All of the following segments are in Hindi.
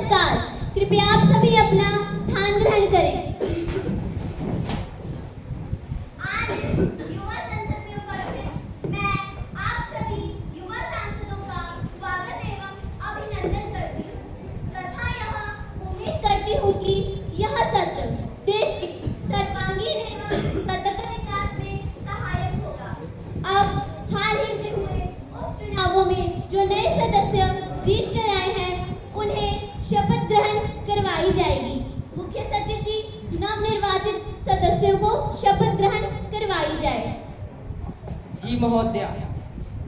नमस्कार। कृपया आप सभी अपना स्थान ग्रहण करें। आज युवा संसद में उपस्थित मैं आप सभी युवा सांसदों का स्वागत एवं अभिनंदन करती हूँ तथा यह उम्मीद करती हूँ कि यह सत्र देश के सर्वांगीण एवं सतत विकास में सहायक होगा। अब हाल ही में हुए उपचुनावों में जो नए सदस्य जीत कर आए हैं उन्हें शपथ ग्रहण करवाई जाएगी। मुख्य सचिव जी नवनिर्वाचित सदस्यों को शपथ ग्रहण करवाई जाए। जी महोदया,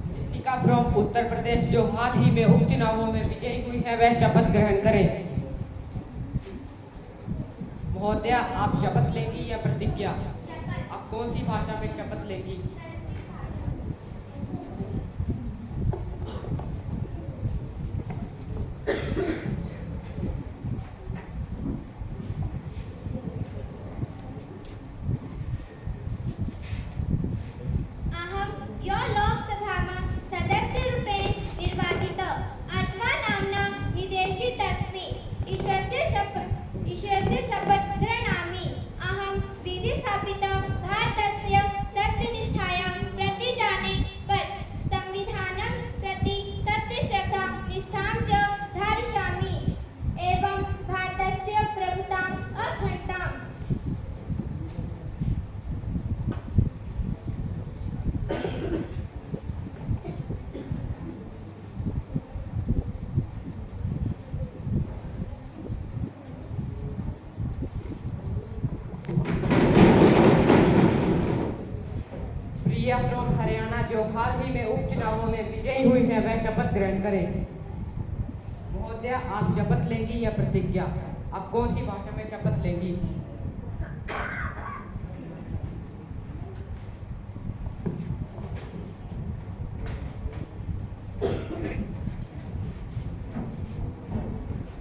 दीपिका फ्रॉम उत्तर प्रदेश जो हाल ही में उपचुनावों में विजयी हुई है वह शपथ ग्रहण करें। महोदया, आप शपथ लेंगी या प्रतिज्ञा? आप कौन सी भाषा में शपथ लेंगी? ईश्वरस्य शपथ गृह्णामि। अहं विधि स्थापित भारतस्य सत्यनिष्ठायां प्रतिजाने संविधानं प्रति सत्यश्रद्धा निष्ठां च धारयिष्यामि एवं भारतस्य प्रभुताम् अखण्डताम्। प्रिया फ्रॉम हरियाणा जो हाल ही में उपचुनावों में विजयी हुई है वह शपथ ग्रहण करें। महोदया, आप शपथ लेंगी या प्रतिज्ञा? आप कौन सी भाषा में शपथ लेंगी?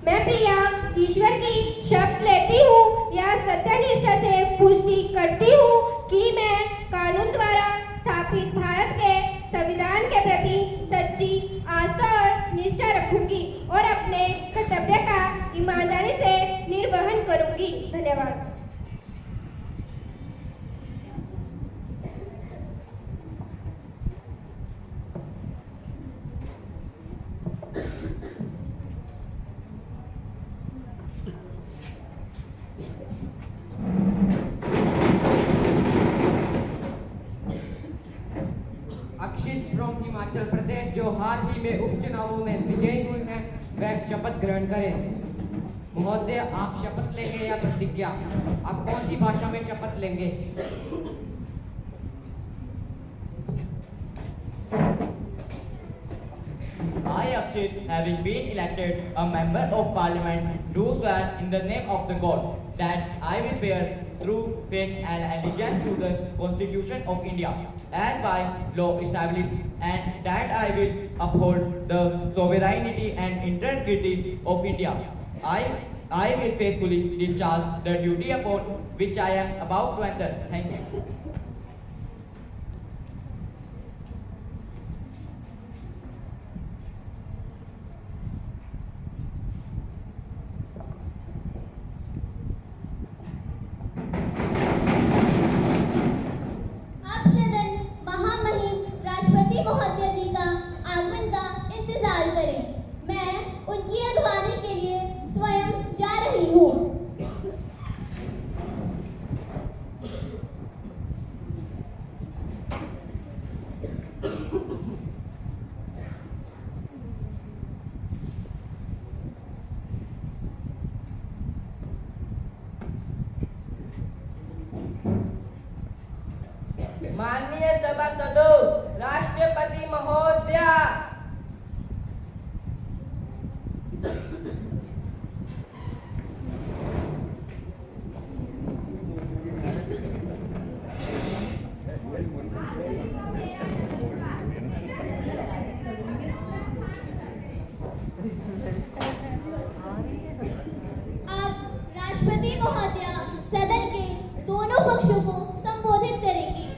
मैं प्रिया ईश्वर की शपथ लेती हूँ या सत्यनिष्ठा से पुष्टि करती हूँ कि मैं कानून द्वारा स्थापित भारत के संविधान के प्रति सच्ची आस्था और निष्ठा रखूंगी और अपने कर्तव्य का ईमानदारी से निर्वहन करूंगी। धन्यवाद। अक्षित फ्रॉम हिमाचल प्रदेश जो हाल ही में उपचुनावों में विजयी हुई है वह शपथ ग्रहण करें। महोदय, आप शपथ लेंगे या प्रतिज्ञा? आप कौन सी भाषा में शपथ लेंगे? I, Akshit, having been elected a member of parliament, do swear in the name of the God that I will bear true faith and allegiance to the Constitution of India as by law established, and that I will uphold the sovereignty and integrity of India. I will faithfully discharge the duty upon which I am about to enter. Thank you. अब सदन महामहिम राष्ट्रपति महोदय जी का आगमन का इंतजार करें। मैं उनकी अगवानी के लिए स्वयं जा रही हूँ। माननीय सभासदों, राष्ट्रपति महोदया, अब राष्ट्रपति महोदया सदन के दोनों पक्षों को संबोधित करेंगी।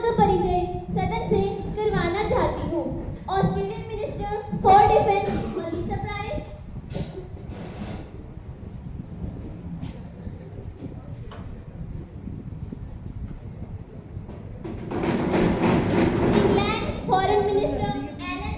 का परिचय सदन से करवाना चाहती हूँ। Australian minister for defence Melissa Price, England foreign minister Alan,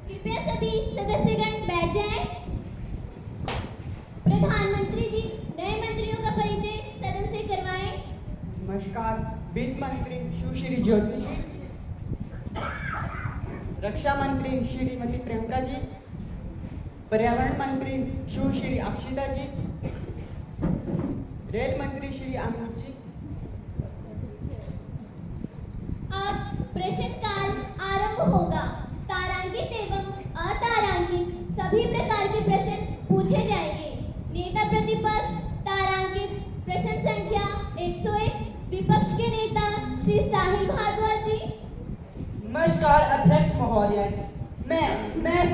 कृपया सभी सदस्यगण बैठ जाएं। प्रधानमंत्री जी नए मंत्रियों का परिचय सदन से करवाएं। नमस्कार, वित्त मंत्री सुश्री ज्योति जी, रक्षा मंत्री श्रीमती प्रियंका जी, पर्यावरण मंत्री सुश्री अक्षिता जी, रेल मंत्री श्री अमित जी। अब प्रश्नकाल आरंभ होगा। तारांकित एवं अतारांकित सभी प्रकार के प्रश्न पूछे जाएंगे। नेता प्रतिपक्ष तारांकित प्रश्न संख्या 101, विपक्ष के नेता श्री साहिल भारद्वाज जी। नमस्कार अध्यक्ष महोदया जी, मैं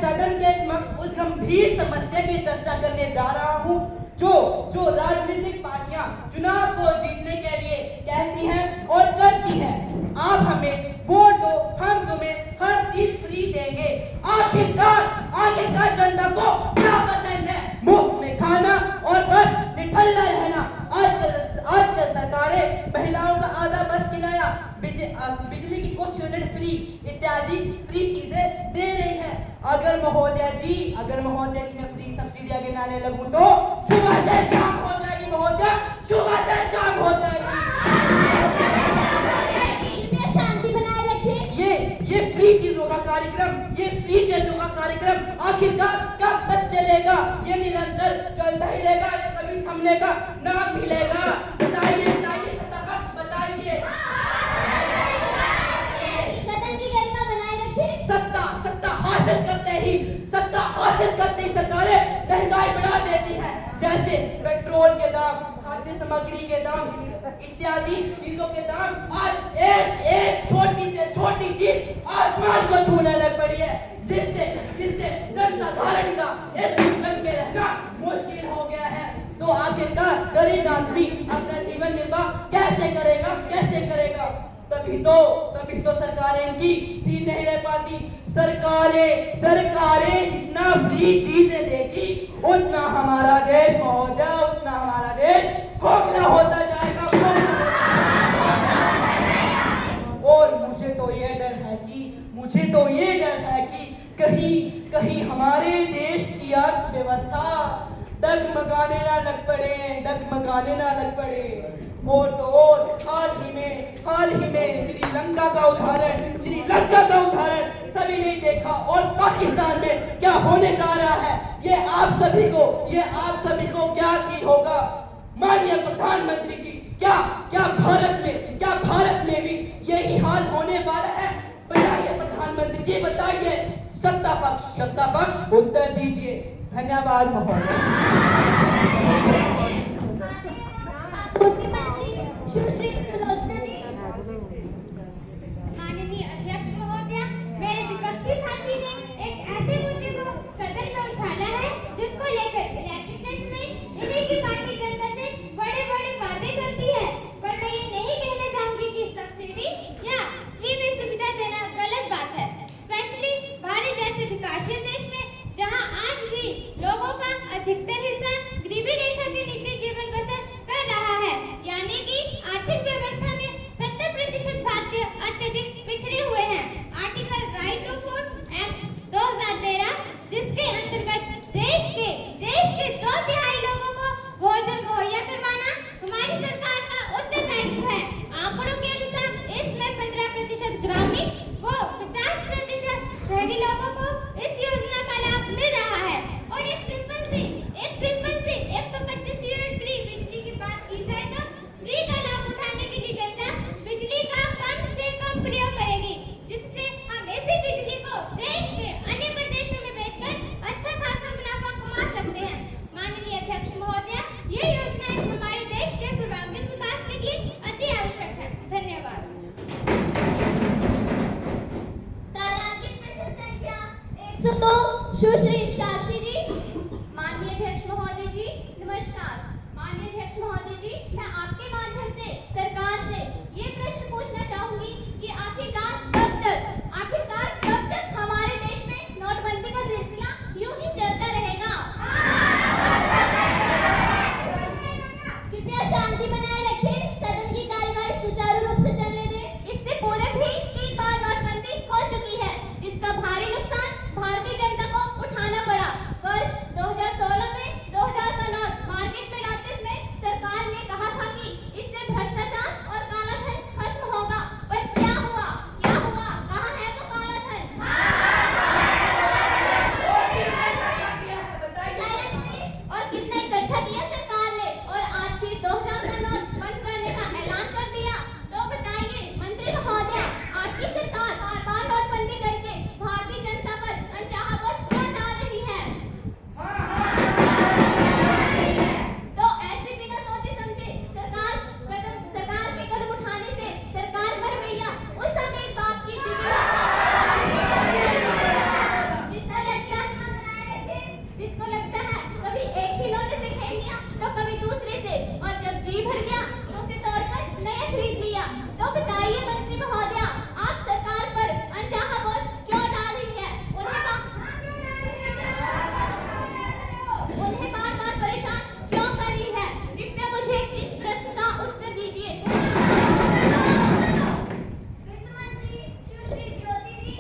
सदन के समक्ष उस गंभीर समस्या की चर्चा करने जा रहा हूँ जो राजनीतिक पार्टियां चुनाव को जीतने के लिए कहती हैं और करती हैं। आप हमें वोट दो, हम तुम्हें हर चीज फ्री देंगे। आखिरकार जनता को क्या पसंद है? मुफ्त में खाना और बस निठल्ला रहना। आजकल सरकारें महिलाओं का आधा बस किराया, बिजली की कुछ यूनिट फ्री इत्यादि फ्री चीजें दे रही हैं। अगर महोदया जी मैं फ्री सब्सिडी आगे लाने लगूं तो सुबह से शाम हो जाएगी महोदया, सुबह से शाम हो जाएगी। कृपया शांति बनाए रखें। ये फ्री चीजों का कार्यक्रम आखिरकार कब तक चलेगा? ये निरंतर चलता ही रहेगा या कभी थमने का नाम भी लेगा? बताइए सत्तापक्ष बताइए। सदन की गरिमा बनाए रखें। सत्ता हासिल करते ही सरकारें महंगाई बढ़ा देती है। जैसे पेट्रोल के दाम, खाद्य सामग्री के दाम इत्यादि चीजों के दाम आज एक छोटी से छोटी चीज आसमान को छूने लग पड़ी है, जिससे जनसाधारण का इस दुर्गम में रहना मुश्किल हो गया है। तो आखिरकार गरीब आदमी अपना जीवन निर्वाह कैसे करेगा? तभी तो सरकारें इनकी स्थिर नहीं रह पाती। सरकारें जितना फ्री चीजें देगी उतना हमारा देश खोखला होता जाएगा। और मुझे तो ये डर है कि कहीं हमारे देश की अर्थव्यवस्था डगमगाने ना लग पड़े। और तो और हाल ही में श्रीलंका का उदाहरण सभी ने देखा। और पाकिस्तान में क्या होने जा रहा है ये आप सभी को क्या की होगा। माननीय प्रधानमंत्री जी, क्या भारत में भी यही हाल होने वाला है? बताइए प्रधानमंत्री जी, बताइए। सत्ता पक्ष उत्तर दीजिए। धन्यवाद महोदय। मुख्यमंत्री सुश्री सुलोचना जी। माननीय अध्यक्ष महोदया, मेरे विपक्षी साथी ने एक ऐसे मुद्दे को सदन में उछाला है जिसको लेकर इलेक्शन के समय इन्हीं की पार्टी जनता से बड़े वादे करती है। पर मैं ये नहीं कहना चाहूंगी कि सब्सिडी या फ्री में सुविधा देना गलत बात है। स्पेशली भारत जैसे विकासशील देश में जहां आज भी लोगों का अधिकतर हिस्सा अध्यक्ष महोदय जी, मैं आपके माध्यम से सरकार से ये प्रश्न पूछना चाहूंगी कि आखिरकार कब तक हमारे देश में नोटबंदी का सिलसिला यूं ही चलता रहेगा? कृपया शांति बनाए रखें, सदन की कार्यवाही सुचारू रूप से चलने दें। इससे पूर्व भी 3 बार नोटबंदी हो चुकी है, जिसका भारी नुकसान भारतीय जनता को उठाना पड़ा। वर्ष 2016 में 2000 का नोट मार्केट में लाते समय सरकार ने कहा था कि इससे भ्रष्टाचार और काला धन खत्म होगा, पर क्या हुआ? कहाँ है वो काला धन? और कितना इकट्ठा किया सरकार ने, और आज फिर 2000 का नोट बंद करने का ऐलान कर दिया। तो बताइए मंत्री महोदय, आपकी सरकार बार-बार नोटबंदी करके भारतीय जनता पर अनचाहा बोझ क्यों डाल रही है? तो ऐसे बिना सोचे समझे सरकार के कदम उठाने से सरकार का रवैया उस समय बाप की जिसको लगता है कभी एक खिलौने से खेल लिया तो कभी दूसरे से, और जब जी भर गया तो उसे तोड़कर नया खरीद लिया। तो बताइए मंत्री महोदय, आप सरकार पर अनचाहा बोझ क्यों डाल रही है? उन्हें बार-बार परेशान क्यों कर रही है? कृपया मुझे इस प्रश्न का उत्तर दीजिए। वित्त मंत्री सुश्री ज्योति जी,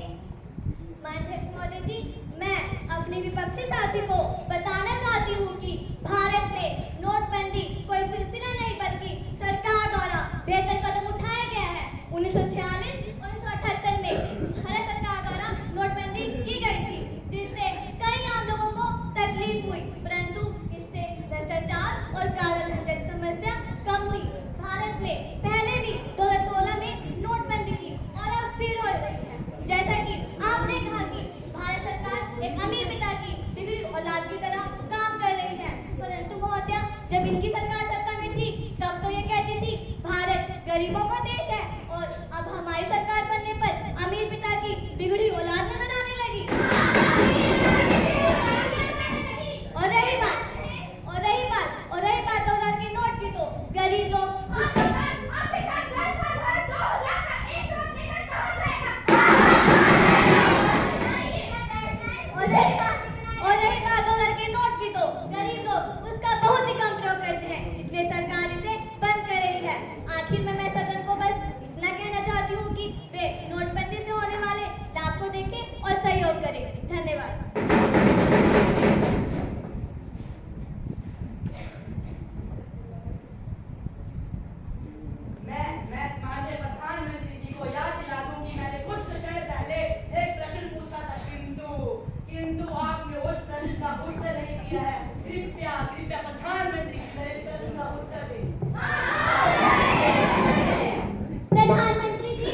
अध्यक्ष महोदय जी, मैं अपने विपक्षी साथी को बताना चाहती हूँ कि भारत में नोटबंदी कोई सिलसिला नहीं बल्कि सरकार द्वारा बेहतर कदम उठाया गया है। 1946-1978 में भारत सरकार द्वारा नोटबंदी की गई थी, जिससे कई आम लोगों को तकलीफ हुई, परंतु इससे भ्रष्टाचार और कालाधन जैसी समस्या कम हुई। भारत में पहले भी 2016 में नोटबंदी की और अब फिर हो रही है। जैसा कि आपने कहा कि भारत सरकार एक अमीर पिता की बिगड़ी औलाद की तरह काम कर रही है, परंतु महोदया, जब इनकी सरकार सत्ता में थी तब तो ये कहती थी भारत गरीबों का देश है, और अब हमारी सरकार बनने पर अमीर पिता की बिगड़ी औलाद नजर आने लगी। और रही बात 2000 के नोट की, तो गरीब लोग और रही बात 2000 के नोट की, तो गरीब लोग उसका बहुत ही कम प्रयोग करते हैं, इसलिए सरकार इसे बंद कर रही है। आखिर में मैं सदन को बस इतना कहना चाहती हूँ कि वे नोटबंदी से होने वाले लाभ को देखें और सहयोग करें। धन्यवाद। मैं माननीय प्रधानमंत्री जी को याद दिला दूं कि मैंने कुछ समय पहले एक प्रश्न पूछा था, किंतु आपने उस प्रश्न का उत्तर नहीं दिया है। कृपया प्रधानमंत्री मेरे प्रश्न का उत्तर दें। प्रधानमंत्री जी,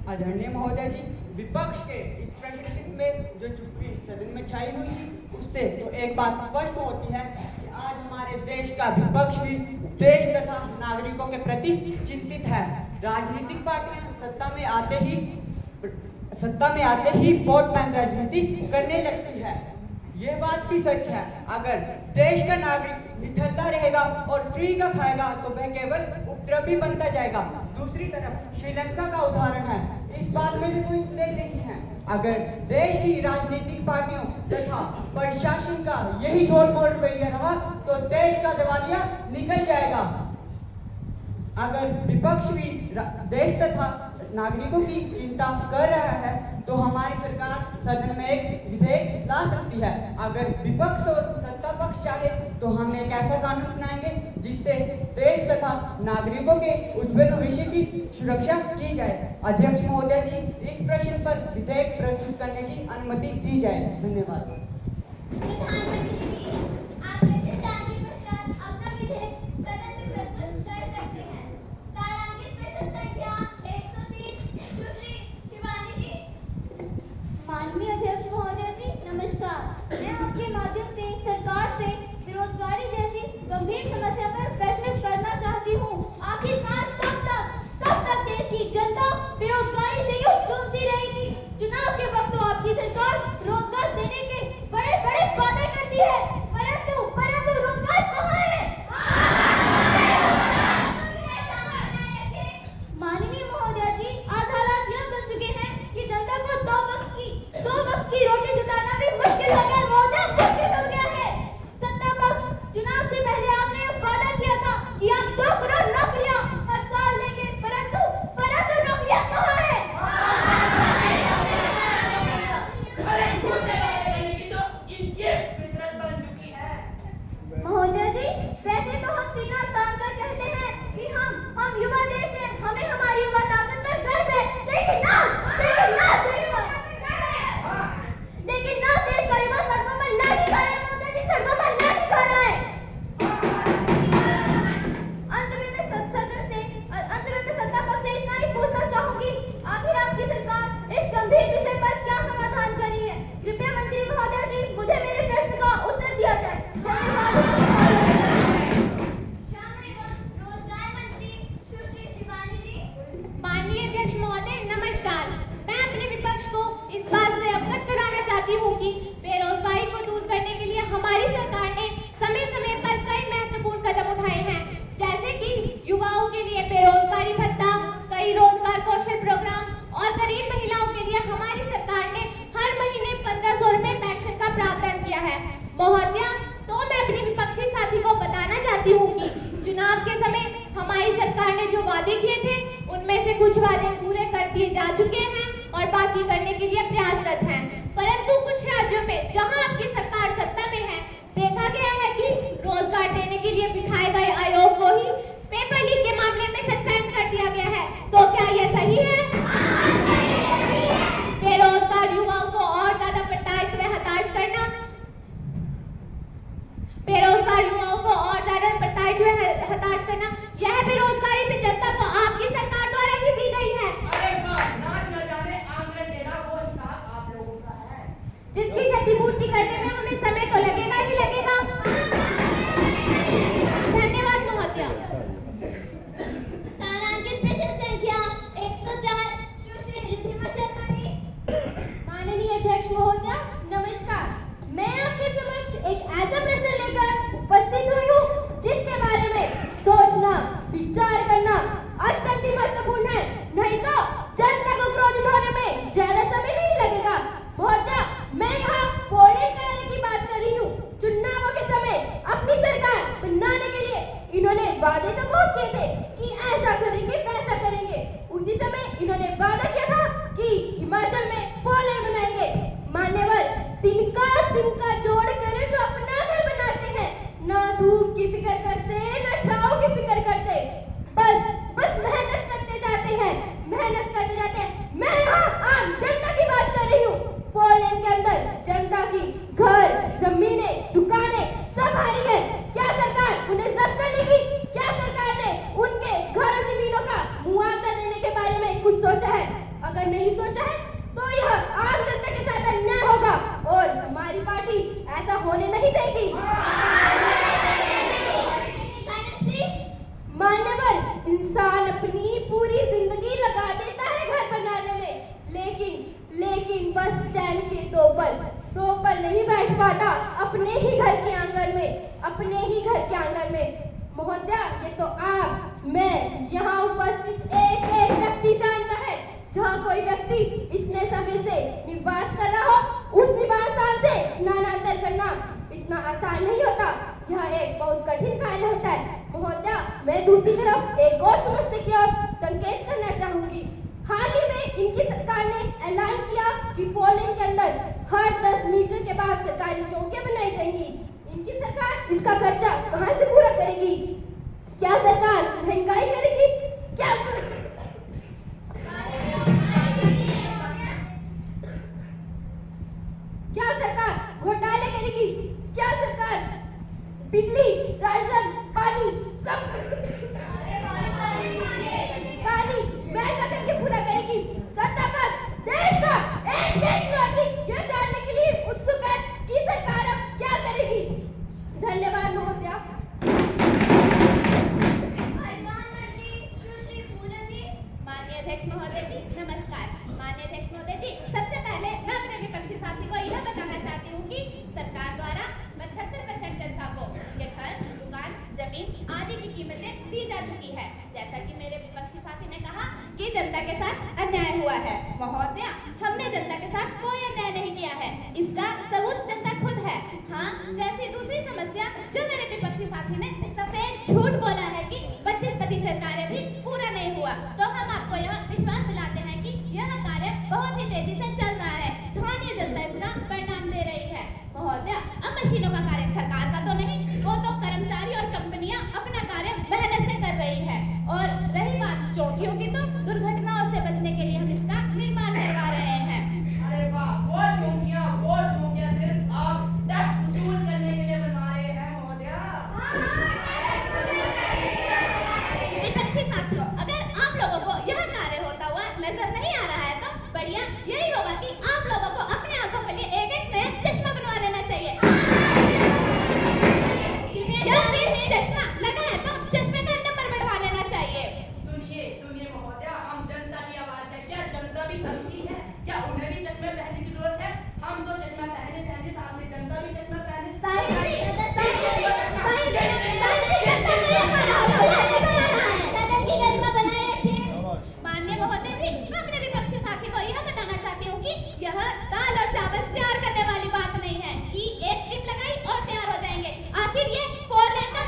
आदरणीय महोदय जी, विपक्ष के इस प्रश्न में जो चुप्पी सदन में छाई हुई थी, उससे तो एक बात स्पष्ट होती है कि आज हमारे देश का विपक्ष भी देश तथा नागरिकों के प्रति चिंतित है। राजनीतिक पार्टियां सत्ता में आते ही वोट बैंक राजनीति करने लगती है। ये बात भी सच है, अगर देश का नागरिक निठल्ला रहेगा और फ्री का खाएगा तो वह केवल उपद्रवी बनता जाएगा। दूसरी तरफ श्रीलंका का उदाहरण है, इस बात में भी कोई संदेह नहीं है। अगर देश की राजनीतिक पार्टियों तथा प्रशासन का यही झोल-मोल रवैया रहा तो देश का दिवालिया निकल जाएगा। अगर विपक्ष भी देश तथा नागरिकों की चिंता कर रहा है तो हमारी सरकार सदन में एक विधेयक ला सकती है। अगर विपक्ष और सत्ता पक्ष चाहे तो हम एक ऐसा कानून बनाएंगे जिससे देश तथा नागरिकों के उज्जवल भविष्य की सुरक्षा की जाए। अध्यक्ष महोदय जी, इस प्रश्न पर विधेयक प्रस्तुत करने की अनुमति दी जाए। धन्यवाद। प्रधानमंत्री जी, आप प्रश्न के पश्चात अपना विधेयक सदन में प्रस्तुत कर सकते हैं। तारांकित प्रश्न संख्या 103, सुश्री शिवानी जी। माननीय अध्यक्ष महोदय जी, नमस्कार। मैं आपके माध्यम से सरकार से बेरोजगारी जैसी गंभीर समस्या पर प्रश्न करना चाहती हूँ। आखिरकार कब तक देश की जनता बेरोजगारी से यूं जूझती रहेगी? चुनाव के वक्त तो आपकी सरकार रोजगार देने के बड़े बड़े वादे करती है, चाहती हूँ कि चुनाव के समय हमारी सरकार ने जो वादे किए थे उनमें से कुछ वादे पूरे कर दिए जा चुके हैं और बाकी करने के लिए प्रयासरत हैं। परंतु कुछ राज्यों में जहां आपकी सरकार सत्ता में है, देखा गया है कि रोजगार देने के लिए बिठाए गए आयोग को ही पेपर लीक के मामले में सस्पेंड कर दिया गया है। तो क्या यह सही है? बेरोजगार युवाओं को और ज्यादा प्रताड़ित व हताश करना, बेरोजगार युवाओं को और ज्यादा प्रताड़ित व हताश करना, यह बेरोजगारी से जनता को आपकी सरकार द्वारा ही दी गई है। अरे वाह, नाच न जाने आंगन टेढ़ा, वो हिसाब आप लोगों का है। जिसकी क्षतिपूर्ति करने में हमें समय तो लगेगा ही लगेगा। धन्यवाद महोदया। तारांकित प्रश्न संख्या 104 सुश्री रिद्धिमा शर्मा जी। माननीय अध्यक्ष महोदया, नमस्कार। मैं आपके समक्ष एक ऐसा प्रश्न लेकर उपस्थित हुई हूँ जिसके बारे में सोचना, विचार करना अत्यंत ही महत्वपूर्ण है, नहीं तो जनता को क्रोधित होने में ज्यादा समय नहीं लगेगा। महोदया, मैं यहाँ पोलैंड कार्य की बात कर रही हूँ। चुनावों के समय अपनी सरकार बनाने के लिए इन्होंने वादे तो बहुत किए थे कि ऐसा करेंगे, वैसा करेंगे। उसी समय इन्होंने वादा किया था कि हिमाचल में पोलैंड बनाएंगे। मान्यवर, तिनका जोड़ कर जो अपना घर बनाते हैं, ना धूप की फिक्र करते, ना छांव की फिक्र करते, बस मेहनत करते जाते हैं, मेहनत करते जाते हैं। मैं यहाँ आम जनता की बात कर रही हूँ। पोलैंड के अंदर जनता की घर, जमीनें, दुकानें सब हारी है। क्या सरकार उन्हें जब्त कर लेगी? क्या सरकार ने उनके घर जमीनों का मुआवजा देने के बारे में कुछ सोचा है? अगर नहीं सोचा है तो यह आम जनता के साथ अन्याय होगा और हमारी पार्टी ऐसा होने नहीं देगी। मान्यवर, इंसान अपनी पूरी जिंदगी लगा देता है घर बनाने में, लेकिन बस चैन के दो पल नहीं बैठ पाता अपने ही घर के आंगन में। महोदया, ये तो आप, मैं, यहाँ उपस्थित एक व्यक्ति जानता है। जहाँ कोई व्यक्ति इतने समय से निवास कर रहा हो, उस निवास स्थान से स्नानांतर करना इतना आसान नहीं होता। यह एक बहुत कठिन कार्य होता है। महोदया, मैं दूसरी तरफ एक और समस्या की ओर संकेत करना चाहूंगी। हाल ही में इनकी सरकार ने ऐलान किया कि पोलैंड के अंदर हर 10 मीटर के बाद सरकारी चौकियां बनाई जाएंगी। इनकी सरकार इसका खर्चा कहां से पूरा करेगी? क्या सरकार महंगाई करेगी? क्या सरकार घोटाले करेगी? क्या सरकार बिजली, राशन, पानी महंगा करके पूरा करेगी? सत्ता पक्ष देश का एक नागरिक यह जानने के लिए उत्सुक है कि सरकार अब क्या करेगी। धन्यवाद महोदया। माननीय अध्यक्ष महोदय जी, नमस्कार। माननीय अध्यक्ष महोदय जी, सबसे पहले मैं अपने विपक्षी साथी को यह बताना चाहती हूँ कि सरकार द्वारा 75% जनता को ये घर, दुकान, जमीन आदि की कीमतें दी जा चुकी है। जैसा कि मेरे विपक्षी साथी ने कहा कि जनता के साथ अन्याय हुआ है। महोदया, हमने जनता के साथ कोई अन्याय नहीं किया है, इसका सबूत जनता खुद है। हाँ, जैसी दूसरी समस्या जो मेरे विपक्षी साथी ने सफेद झूठ बोला है कि 25% कार्य भी पूरा नहीं हुआ, तो हम आपको यह विश्वास दिलाते हैं कि यह कार्य बहुत ही तेजी से चल रहा है। स्थानीय जनता इसका परिणाम दे रही है। महोदया, अब मशीनों का कार्य सरकार का तो नहीं, वो तो कर्मचारी और कंपनियां अपना कार्य मेहनत से कर रही है। और रही बात चौकियों की, तो दुर्घटनाओं से बचने के लिए हम इसका निर्माण करवा रहे हैं। अरे वाह, वो चौकियां सिर्फ आप टैक्स वसूल करने के लिए बनवा रहे हैं महोदया। विपक्षी साथियों, अगर आप लोगों को यह कार्य होता हुआ नजर नहीं आ रहा है तो बढ़िया यही होगा कि आप लोगों को अपने आंखों के लिए एक नया चश्मा बनवा लेना चाहिए। या फिर चश्मा लगा है तो चश्मे का नंबर बढ़वा लेना चाहिए। सुनिए महोदया, हम जनता की आवाज है। क्या जनता भी गलती है? क्या उन्हें भी चश्मे पहनने की जरूरत है? हम तो चश्मा पहने सामने जनता भी चश्मा पहने। साहिल जी, जनता को यह हाल होता हुआ नजर आ रहा है। सदन की गरिमा बनाए रखिए। माननीय महोदय जी, मैं अपने विपक्षी साथी को यह बताना चाहती हूँ कि यह दाल और चावल तैयार करने वाली बात नहीं है कि एक स्ट्रिप लगाई और तैयार हो जाएंगे। आखिर ये पोलैंड का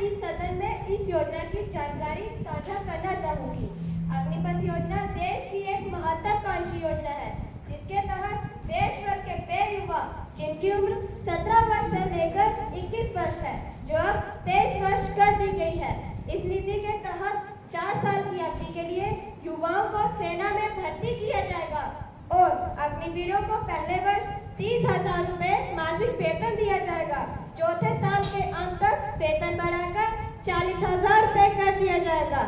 इस सदन में इस योजना की जानकारी साझा करना चाहूंगी। अग्निपथ योजना देश की एक महत्वाकांक्षी योजना है, जिसके तहत देश भर के वे युवा जिनकी उम्र 17 वर्ष से लेकर 21 वर्ष है, जो अब 23 वर्ष कर दी गई है। इस नीति के तहत 4 साल की अवधि के लिए युवाओं को सेना में भर्ती किया जाएगा और अग्निवीरों को पहले वर्ष 30,000 रुपए मासिक वेतन दिया जाएगा। चौथे साल के अंत तक वेतन बढ़ाकर 40,000 रुपए कर दिया जाएगा।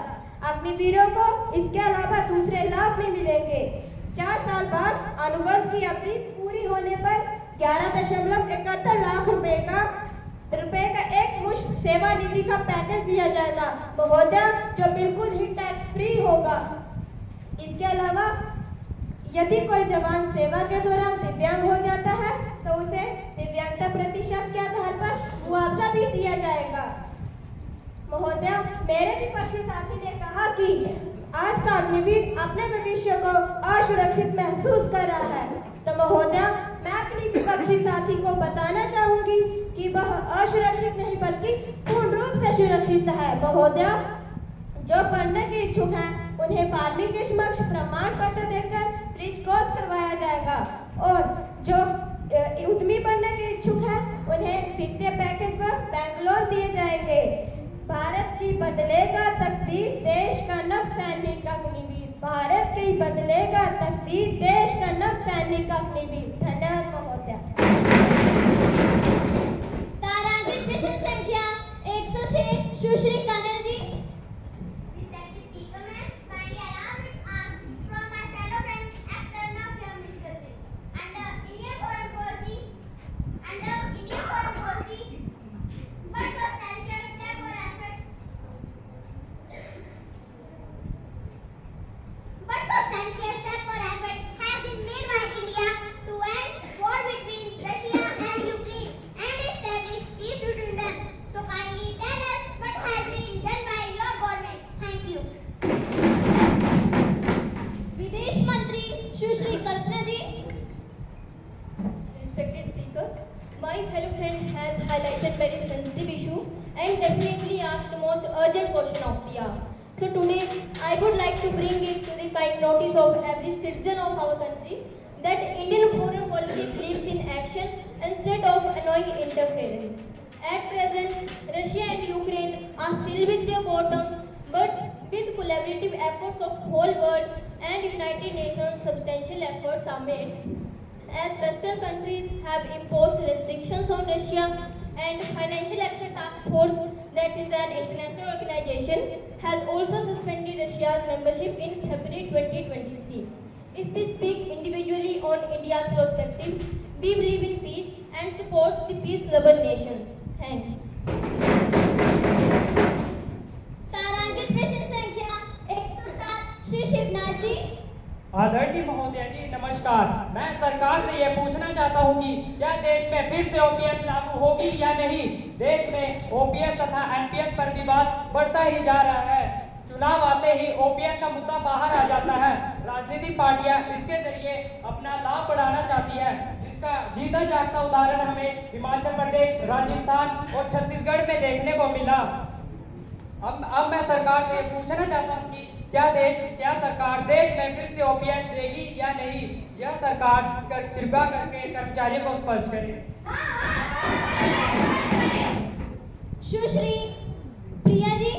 अग्निवीरों को इसके अलावा दूसरे लाभ भी मिलेंगे। 4 साल बाद अनुबंध की अवधि पूरी होने पर 11.71 लाख रुपए का एक मुश्त सेवा निधि का पैकेज दिया जाएगा महोदय, जो बिल्कुल ही टैक्स फ्री होगा। इसके अलावा यदि कोई जवान सेवा के दौरान दिव्यांग हो जाता है तो उसे दिव्यांगता प्रतिशत के आधार पर मुआवजा भी दिया जाएगा। महोदय, मेरे विपक्षी साथी ने कहा कि आज का अग्निवीर अपने भविष्य को असुरक्षित महसूस कर रहा है, तो महोदय मैं अपनी विपक्षी साथी को बताना चाहूंगी कि वह असुरक्षित नहीं बल्कि पूर्ण रूप से सुरक्षित है। महोदय, जो पढ़ने के इच्छुक हैं उन्हें 12वीं के समक्ष प्रमाण पत्र देकर ब्रिज कोर्स करवाया जाएगा और जो उद्यमी बनने के इच्छुक हैं उन्हें वित्तीय पैकेज पर बैंक लोन दिए जाएंगे। भारत की बदलेगा तकदीर देश का नव सैनिक अग्निवीर, भारत की बदलेगा तकदीर देश का नव सैनिक अग्निवीर। धन्यवाद महोदय। तारांकित प्रश्न संख्या 106 सुश्री कनल जी। My fellow friend has highlighted very sensitive issue and definitely asked the most urgent question of the hour. So today I would like to bring it to the kind notice of every citizen of our country that Indian foreign policy believes in action instead of annoying interference. At present, Russia and Ukraine are still with their war terms, but with collaborative efforts of whole world and United Nations, substantial efforts are made. As Western countries have imposed restrictions on Russia and Financial Action Task Force, that is an international organization, has also suspended Russia's membership in February 2023. If we speak individually on India's perspective, we believe in peace and support the peace-loving nations. Thanks. तारांकित प्रश्न संख्या 107 श्री शिवनाथ जी। आदरणीय महोदय जी नमस्कार। मैं सरकार से यह पूछना चाहता हूं कि क्या देश में फिर से ओपीएस लागू होगी या नहीं। देश में ओपीएस तथा एनपीएस पर विवाद बढ़ता ही जा रहा है। चुनाव आते ही ओपीएस का मुद्दा बाहर आ जाता है। राजनीतिक पार्टियां इसके जरिए अपना लाभ बढ़ाना चाहती है, जिसका जीता जागता उदाहरण हमें हिमाचल प्रदेश, राजस्थान और छत्तीसगढ़ में देखने को मिला। अब मैं सरकार से पूछना चाहता हूं कि क्या सरकार देश में फिर से ओपीएस देगी या नहीं। यह सरकार कृपया करके कर्मचारियों को स्पष्ट करे। सुश्री प्रिया जी।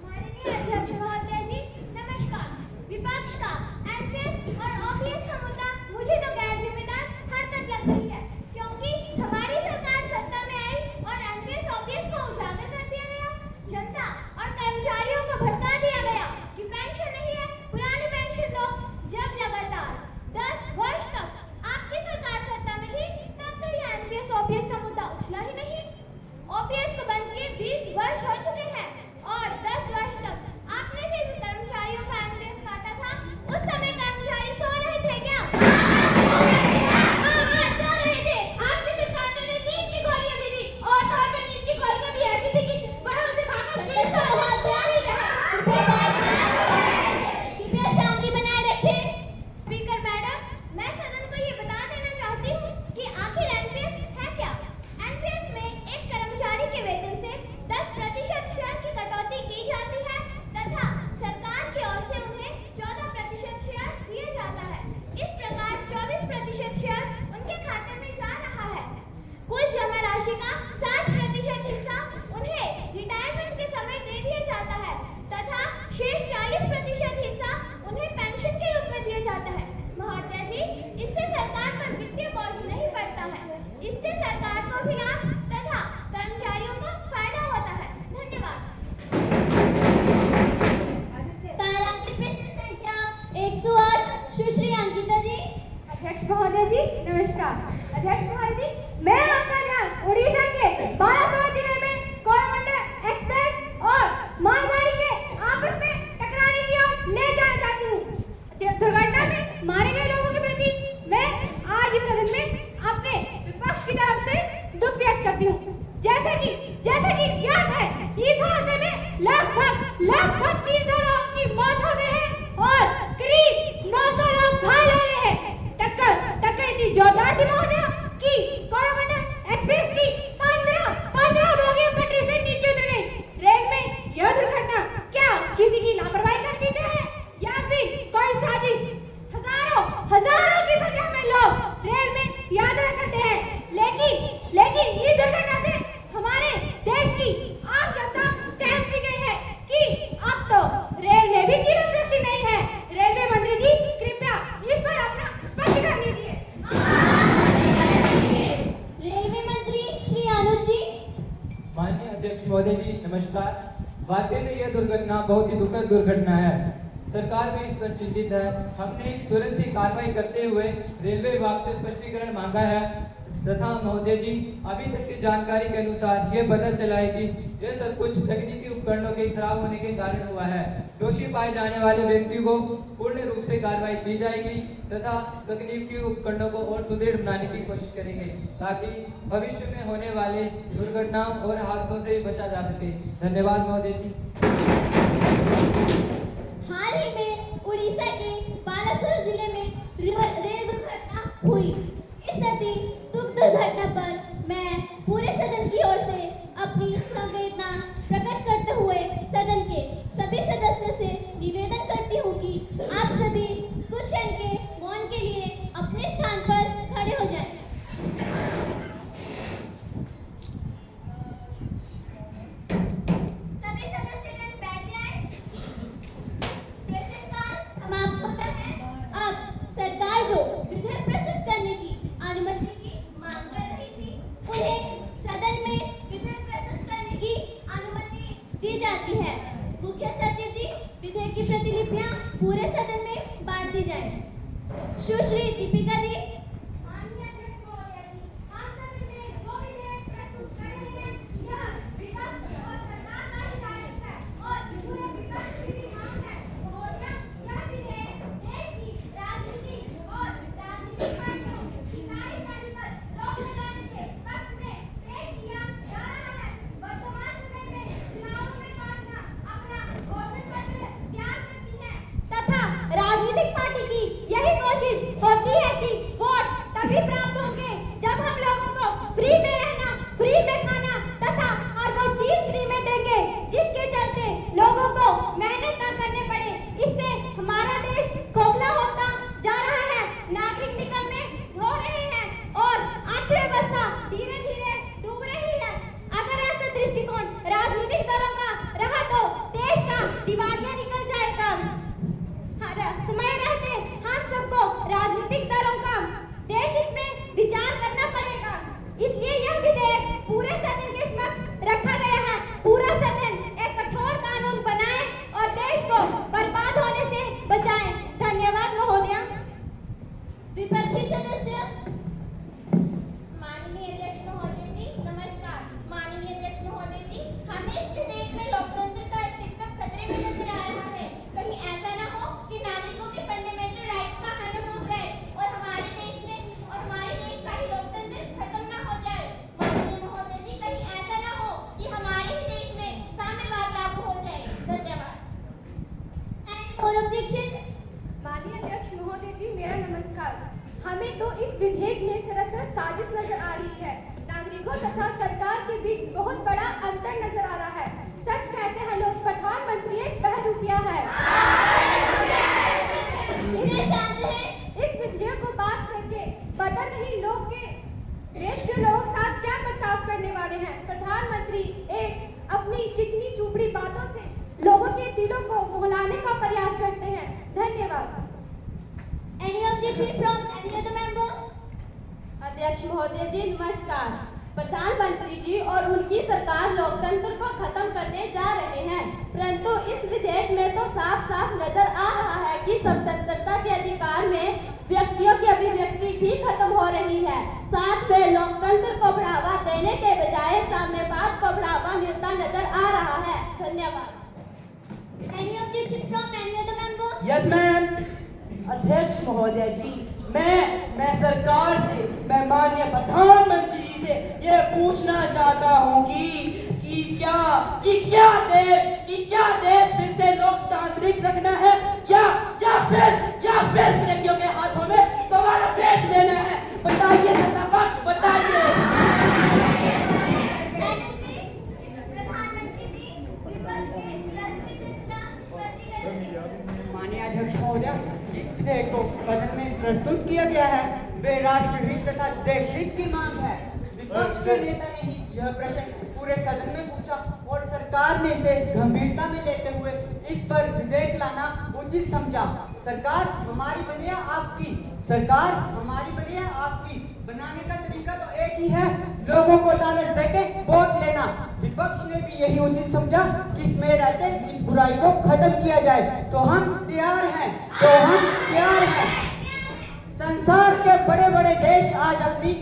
माननीय अध्यक्ष महोदय जी नमस्कार। विपक्ष का एनपीएस और ओपीएस का मुद्दा मुझे तो गैर जिम्मेदार हरकत लग रही है, क्योंकि हमारी सरकार सत्ता में आई और एनपीएस ओपीएस को उजागर कर दिया गया। जनता और कर्मचारियों को भड़का दिया गया कि पेंशन नहीं है, पुरानी पेंशन दो। जब लगातार 10 वर्ष तक आपकी सरकार सत्ता में थी, तब तो यह एनपीएस ओपीएस का मुद्दा उछला ही नहीं। ओपीएस को बंद किए जाती है तथा सरकार की ओर से उन्हें 14% शेयर दिया जाता है। इस प्रकार 24% शेयर उनके खाते में जा रहा है। कुल जमा राशि का 60% हिस्सा उन्हें रिटायरमेंट के समय दे दिया जाता है तथा शेष 40% हिस्सा उन्हें पेंशन के रूप में दिया जाता है। महोदया जी, इससे सरकार पर वित्तीय बोझ नहीं पड़ता है। इससे सरकार को भी लाभ तथा कर्मचारियों को फायदा होता है। धन्यवाद। तारांकित प्रश्न संख्या 108 सुश्री अंकिता जी। अध्यक्ष महोदय जी नमस्कार। अध्यक्ष महोदय जी, मैं आपका ध्यान उड़ीसा के बालासोर जिले में कोरमंडल एक्सप्रेस और मालगाड़ी के आपस में टकराने की ओर ले जाना चाहती हूँ। दुर्घटना में मारे गए लोगों के प्रति मैं आज इस सदन में अपने विपक्ष की तरफ से दुख व्यक्त करती हूँ। जैसा कि ज्ञात है, इस हादसे में लगभग 300 लोगों की मौत हो गई है और करीब 900 लोग घायल हो गए हैं। टक्कर इतनी जोरदार थी महोदया कि कोरोमंडल एक्सप्रेस की 15 बोगियां पटरी से नीचे उतर गई। रेल में यह दुर्घटना क्या किसी की लापरवाही कर दी है या फिर कोई साजिश? हजारों की संख्या में लोग रेल में यात्रा करते हैं, लेकिन इस दुर्घटना से हमारे देश की आम जनता सहम सी गई है कि अब तो रेल में भी जीवन सुरक्षित नहीं है। रेलवे मंत्री जी, कृपया इस पर अपना स्पष्टीकरण दीजिए। रेलवे मंत्री श्री अनुज जी। माननीय अध्यक्ष महोदय जी नमस्कार। वाकई में यह दुर्घटना बहुत ही दुखद दुर्घटना है। सरकार भी इस पर चिंतित है। हमने तुरंत ही कार्रवाई करते हुए रेलवे विभाग से स्पष्टीकरण मांगा है तथा महोदय जी, अभी तक की जानकारी के अनुसार ये पता चला है कि यह सब कुछ तकनीकी उपकरणों के खराब होने के कारण हुआ है। दोषी पाए जाने वाले व्यक्ति को पूर्ण रूप से कार्रवाई की जाएगी तथा तकनीकी उपकरणों को और सुदृढ़ बनाने की कोशिश करेंगे ताकि भविष्य में होने वाले दुर्घटनाओं और हादसों से बचा जा सके। धन्यवाद महोदय जी। हाल ही में उड़ीसा के बालासोर जिले में रेल दुर्घटना हुई। इस अति दुख दुर्घटना पर मैं पूरे सदन की ओर से अपनी संवेदना प्रकट करते हुए सदन के सभी सदस्यों से निवेदन करती हूँ कि आप सभी कुछ क्षण के मौन के लिए अपने स्थान पर खड़े हो जाएं। सभी सदस्यगण बैठ जाएं। प्रश्नकाल समाप्त होता है। अब सरकार जो विधेयक प्रस्तुत करने की अनुमति की मांग कर रही थी, उन्हें सदन में विधेयक प्रस्तुत करने की अनुमति दी जाती है। मुख्य सचिव जी, विधेयक की प्रतिलिपियां पूरे सदन में बांट दी जाए। सुश्री दीपिका जी। माननीय अध्यक्ष महोदय जी, हम सदन में जो विधेयक प्रस्तुत कर रहे हैं, यह विपक्ष और सरकार का हिदायत है और पूरे विपक्ष की भी मांग है। महोदया, यह विधेयक देश की राजनीति और राजनीतिक पार्टियों की कार्यशैली पर रोक लगाने के पक्ष में पेश किया जा रहा है। वर्तमान समय में चुनावों में पार्टियां अपना घोषणा पत्र तैयार करती हैं तथा राजनीतिक पार्टी की यही कोशिश होती है कि वोट तभी प्राप्त होंगे जब हम लोगों को फ्री में रहना, फ्री में खाना तथा हर वो चीज फ्री में देंगे जिसके चलते लोगों को मेहनत न करने पड़े। इससे हमारा देश खोखला होता जा रहा है, नागरिक निकम्मे हो रहे हैं और अर्थव्यवस्था धीरे धीरे डूब रही है। अगर ऐसा दृष्टिकोण राजनीतिक दलों का रहा तो देश का दिवालिया निकल जाएगा। समय रहते हम सबको राजनीतिक दलों का देश हित में विचार करना पड़ेगा। इसलिए यह विधेयक पूरे सदन के समक्ष रखा गया है। पूरा सदन एक कठोर कानून बनाए और देश को बर्बाद होने से बचाए। धन्यवाद महोदया। विपक्षी सदस्य। माननीय अध्यक्ष महोदय जी नमस्कार। माननीय अध्यक्ष महोदय जी, हमें इस विधेयक में लोकतंत्र का अस्तित्व खतरे में नजर आ रहा है। कहीं ऐसा न हो कि नागरिकों के फंडामेंटल राइट्स का हनन हो जाए और हमारे देश का ही लोकतंत्र खत्म न हो जाए। माननीय महोदय जी, कहीं ऐसा न हो कि हमारे ही देश में साम्यवाद लागू हो जाए। धन्यवाद। माननीय अध्यक्ष महोदय जी मेरा नमस्कार। हमें तो इस विधेयक में सरासर साजिश नजर आ रही है। नागरिकों तथा सरकार के बीच बहुत बड़ा अंतर नजर आ रहा है। सच कहते हैं लोग, पठान मुख्यमंत्री जी और उनकी सरकार लोकतंत्र को खत्म करने जा रहे हैं, परंतु इस विधेयक में तो साफ साफ नजर आ रहा है कि स्वतंत्रता के अधिकार में व्यक्तियों की अभिव्यक्ति भी खत्म हो रही है। साथ में लोकतंत्र को बढ़ावा देने के बजाय साम्यवाद को बढ़ावा मिलता नजर आ रहा है। धन्यवाद। Any objection from any other member? Yes ma'am. अध्यक्ष महोदय जी, मैं सरकार से, मैं माननीय प्रधानमंत्री जी से ये पूछना चाहता हूँ कि क्या देश फिर से लोकतांत्रिक रखना है या फिर व्यक्तियों के हाथों में दोबारा बेच देना है? बताइए सत्ता पक्ष, बताइए। प्रधानमंत्री जी, विपक्ष के विरोध का स्पष्टीकरण दें। माननीय अध्यक्ष महोदय, जिस विधेयक को सदन में प्रस्तुत किया गया है वे राष्ट्रहित तथा देश हित की मांग है। विपक्ष के नेता ने ही यह प्रश्न पूरे सदन में पूछा और सरकार ने इसे गंभीरता में लेते हुए इस पर विधेयक लाना उचित समझा। सरकार हमारी बने या आपकी, सरकार हमारी बने या आपकी, बनाने का तरीका तो एक ही है, लोगों को लालच देके वोट लेना। विपक्ष ने भी यही उचित समझा कि इसमें रहते इस बुराई को खत्म किया जाए, तो हम तैयार हैं। संसार के बड़े बड़े देश आज अपनी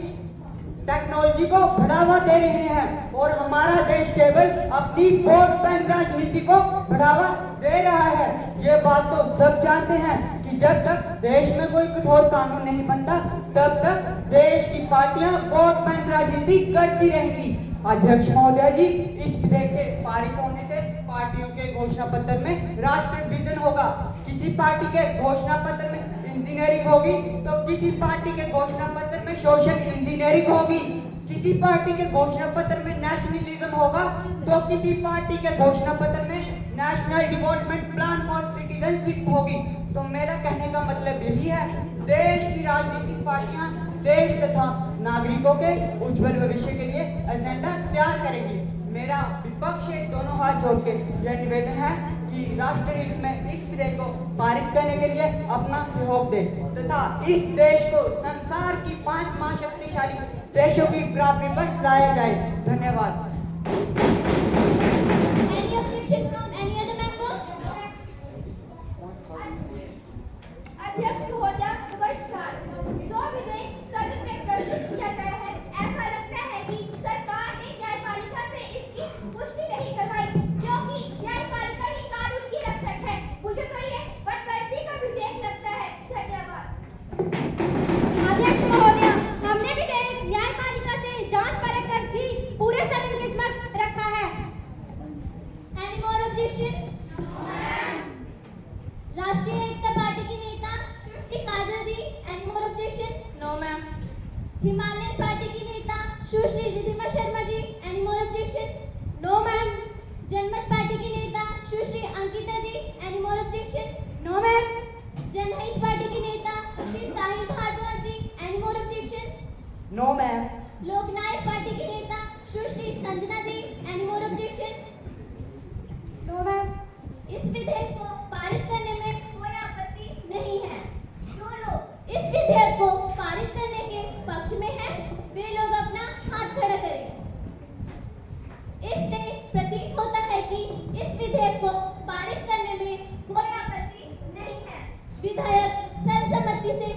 टेक्नोलॉजी को बढ़ावा दे रहे हैं और हमारा देश केवल अपनी वोट बैंक राजनीति को बढ़ावा दे रहा है। ये बात तो सब जानते हैं कि जब तक देश में कोई कठोर कानून नहीं बनता तब तक देश की पार्टियां वोट बैंक राजनीति करती रहेंगी। अध्यक्ष महोदय जी, इस विधेयक के पारित होने से पार्टियों के घोषणा पत्र में राष्ट्र विजन होगा। किसी पार्टी के घोषणा पत्र में इंजीनियरिंग होगी तो किसी पार्टी के घोषणा पत्र में सोशल इंजीनियरिंग होगी। किसी पार्टी के घोषणा पत्र में नेशनलिज्म होगा तो किसी पार्टी के घोषणा पत्र में national development plan for citizenship होगी। तो मेरा कहने का मतलब यही है, देश की राजनीतिक पार्टियां देश तथा नागरिकों के उज्जवल भविष्य के लिए एजेंडा तैयार करेंगी। मेरा विपक्ष से दोनों हाथ जोड़ के यह निवेदन है कि राष्ट्रहित में इस विधेयक को पारित करने के लिए अपना सहयोग दे तथा इस देश को संसार की 5 महाशक्तिशाली देशों की बराबरी पर लाया जाए। धन्यवाद। Any objection from any other member? अध्यक्ष महोदय नमस्कार। जो विधेयक सदन में प्रस्तुत किया गया है, ऐसा लगता है कि सरकार ने न्यायपालिका से इसकी पुष्टि नहीं करवाई, क्योंकि न्यायपालिका ही कानून की रक्षक है। मुझे तो ये बदतमीजी का विधेयक लगता है। धन्यवाद। अध्यक्ष महोदय, हमने विधेयक न्यायपालिका से जांच परख कर भी पूरे सदन के समक्ष रखा है। Any more objection? राष्ट्रीय एकता पार्टी की नेता श्री काजल जी, any more objection? No, ma'am. Himalayan party की नेता सुश्री Riddhima Sharma ji, any more objection? No, ma'am. जनमत पार्टी की नेता सुश्री अंकिता जी, any more objection? No, ma'am. जनहित पार्टी की नेता Shri Sahil Bhardwaj ji, any more objection? No ma'am. Loknayak party की नेता सुश्री Sanjana ji, any more objection? No, ma'am. इस विधेयक को पारित करने में कोई आपत्ति नहीं है। जो लोग इस विधेयक को पारित करने के पक्ष में हैं, वे लोग अपना हाथ खड़ा करें। इससे प्रतीत होता है कि इस विधेयक को पारित करने में कोई आपत्ति नहीं है। विधेयक सर्वसम्मति से